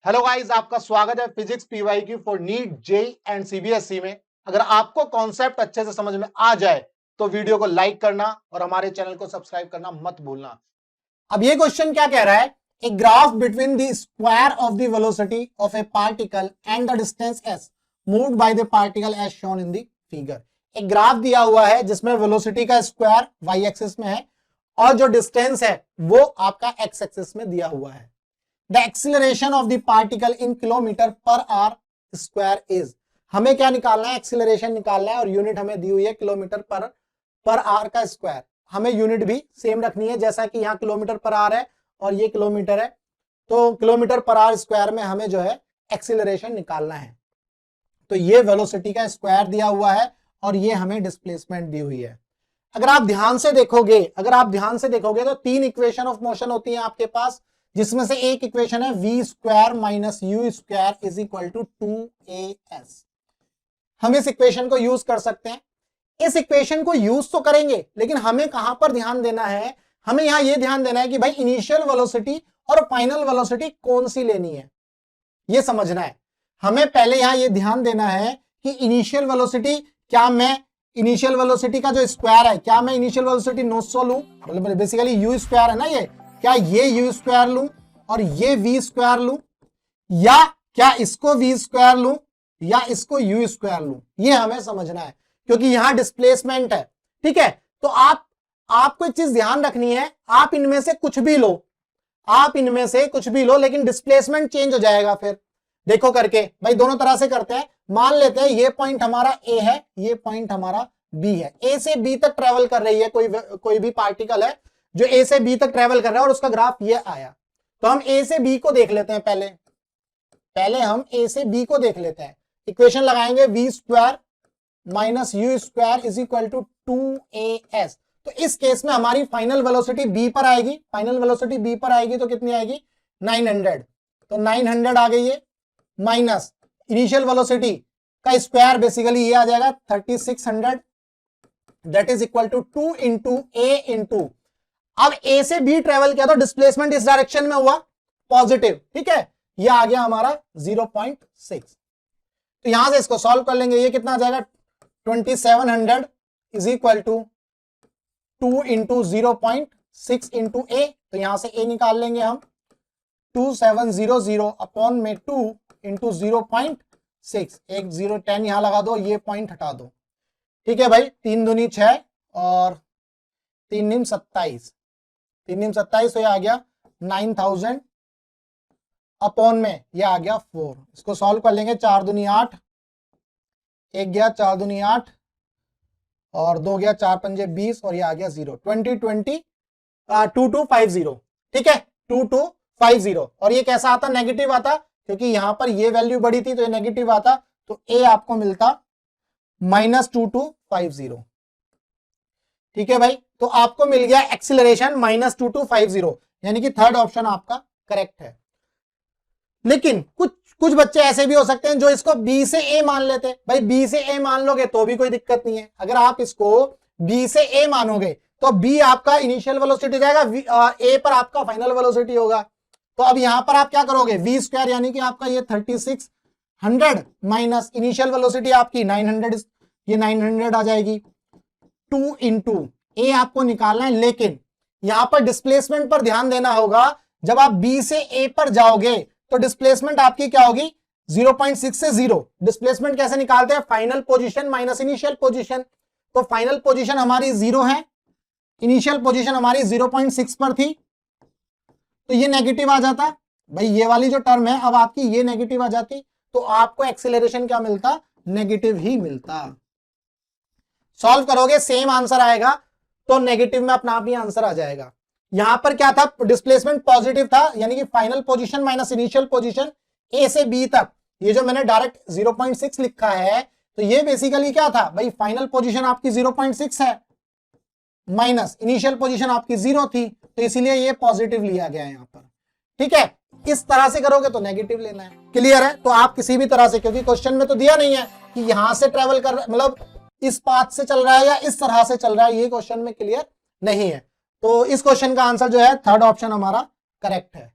Hello guys, आपका स्वागत है फिजिक्स पीवाई की for NEET JEE and CBSE में। अगर आपको कॉन्सेप्ट अच्छे से समझ में आ जाए तो वीडियो को लाइक करना और हमारे चैनल को सब्सक्राइब करना मत भूलना। अब ये क्वेश्चन क्या कह रहा है, a graph between the square of the velocity of a particle and the distance s moved by the particle as shown in the figure. एक ग्राफ दिया हुआ है जिसमें वेलोसिटी का स्क्वायर वाई एक्सिस में है और जो डिस्टेंस है वो आपका एक्स एक्सिस में दिया हुआ है। The acceleration of the particle in kilometre पर आर स्क्वायर इज। हमें क्या निकालना है, एक्सीलरेशन निकालना है और यूनिट हमें दी हुई है किलोमीटर पर आर का स्क्वायर। हमें यूनिट भी सेम रखनी है, जैसा कि यहाँ किलोमीटर पर आर है और ये किलोमीटर है, तो किलोमीटर पर आर स्क्वायर में हमें जो है एक्सीलरेशन निकालना है। तो ये वेलोसिटी का स्क्वायर दिया हुआ है और ये हमें डिस्प्लेसमेंट दी हुई है। अगर आप ध्यान से देखोगे तो तीन इक्वेशन ऑफ मोशन होती है आपके पास, जिसमें से एक इक्वेशन है v square minus u square is equal to 2as। हम इस इक्वेशन को यूज कर सकते हैं। इस इक्वेशन को यूज तो करेंगे, लेकिन हमें कहां पर ध्यान देना है, हमें यहां यह ध्यान देना है कि भाई इनिशियल वेलोसिटी और फाइनल वेलोसिटी कौन सी लेनी है, यह समझना है। हमें पहले यहां यह ध्यान देना है कि इनिशियल वेलोसिटी, क्या मैं इनिशियल वेलोसिटी का जो स्क्वायर है, क्या मैं इनिशियल वेलोसिटी 900 लूं, मतलब बेसिकली यू स्क्वायर है ना ये, क्या ये यू स्क्वायर लूं और ये वी स्क्वायर लूं, या क्या इसको वी स्क्वायर लूं या इसको यू स्क्वायर लूं, ये हमें समझना है, क्योंकि यहां डिस्प्लेसमेंट है। ठीक है, तो आपको एक चीज ध्यान रखनी है, आप इनमें से कुछ भी लो, लेकिन डिस्प्लेसमेंट चेंज हो जाएगा। फिर देखो करके, भाई दोनों तरह से करते हैं। मान लेते हैं ये पॉइंट हमारा ए है, ये पॉइंट हमारा बी है। ए से बी तक ट्रेवल कर रही है कोई भी पार्टिकल है जो ए से बी तक ट्रेवल कर रहा है और उसका ग्राफ ये आया। तो हम ए से बी को देख लेते हैं, पहले हम ए से बी को देख लेते हैं। इक्वेशन लगाएंगे v square minus u square is equal to 2as। तो इस केस में हमारी फाइनल वेलोसिटी बी पर आएगी, तो कितनी आएगी, 900। तो 900 आ गई है, माइनस इनिशियल वेलोसिटी का स्क्वायर बेसिकली ये आ जाएगा 3600, that is equal to 2 into a into, अब ए से बी ट्रेवल किया तो डिस्प्लेसमेंट इस डायरेक्शन में हुआ पॉजिटिव। ठीक है, ये आ गया हमारा 0.6। तो यहां से इसको सॉल्व कर लेंगे, ये कितना आ जाएगा 2700 is equal to 2 into 0.6 into A. तो यहां से ए निकाल लेंगे हम, 2700 अपॉन में 2 इंटू 0.6, एक 010 यहां लगा दो, ये पॉइंट हटा दो। ठीक है भाई, 3 दूनी 6 और 3 निम 27, तो ये आ गया 9000 अपॉन में ये आ गया 4। इसको सॉल्व कर लेंगे, 4 दूनी 8, एक गया 4 दूनी 8 और 2 गया 4 पंजे 20 और ये आ गया 0, 2250। ठीक है, 2250। और ये कैसा आता, नेगेटिव आता, क्योंकि यहां पर ये वैल्यू बड़ी थी तो ये नेगेटिव आता, तो ए आपको मिलता -2250। ठीक है भाई, तो आपको मिल गया एक्सीलरेशन -2250, यानी कि थर्ड ऑप्शन आपका करेक्ट है। लेकिन कुछ बच्चे ऐसे भी हो सकते हैं जो इसको बी से ए मान लेते हैं। भाई बी से ए मान लोगे तो भी कोई दिक्कत नहीं है। अगर आप इसको बी से ए मानोगे तो बी आपका इनिशियल वेलोसिटी जाएगा, ए पर आपका फाइनल वेलोसिटी होगा। तो अब यहां पर आप क्या करोगे, वी स्क्वायर यानी कि आपका ये 3600 माइनस इनिशियल वेलोसिटी आपकी 900, ये 900 आ जाएगी, 2 इंटू ए आपको निकालना है। लेकिन यहां पर डिस्प्लेसमेंट पर ध्यान देना होगा। जब आप बी से ए पर जाओगे तो डिस्प्लेसमेंट आपकी क्या होगी, 0.6 से 0। डिस्प्लेसमेंट कैसे निकालते हैं, final position minus initial position. तो फाइनल पोजीशन हमारी 0 है, इनिशियल पोजीशन हमारी 0.6 पर थी, तो ये नेगेटिव आ जाता। भाई ये वाली जो टर्म है अब आपकी ये नेगेटिव आ जाती, तो आपको एक्सीलरेशन क्या मिलता, नेगेटिव ही मिलता। सॉल्व करोगे सेम आंसर आएगा, तो नेगेटिव में अपना आप ही आंसर आ जाएगा। यहां पर क्या था, डिस्प्लेसमेंट पॉजिटिव था, यानी कि final position minus initial position A से बी तक। ये जो मैंने डायरेक्ट 0.6 लिखा है, तो ये बेसिकली क्या था, भाई फाइनल पोजीशन आपकी 0.6 है माइनस इनिशियल पोजीशन आपकी 0 थी, तो इसीलिए ये पॉजिटिव लिया गया है यहां पर। ठीक है, इस तरह से करोगे तो नेगेटिव लेना है। क्लियर है, तो आप किसी भी तरह से, क्योंकि क्वेश्चन में तो दिया नहीं है कि यहां से ट्रेवल कर, मतलब इस पाथ से चल रहा है या इस तरह से चल रहा है, ये क्वेश्चन में क्लियर नहीं है। तो इस क्वेश्चन का आंसर जो है थर्ड ऑप्शन हमारा करेक्ट है।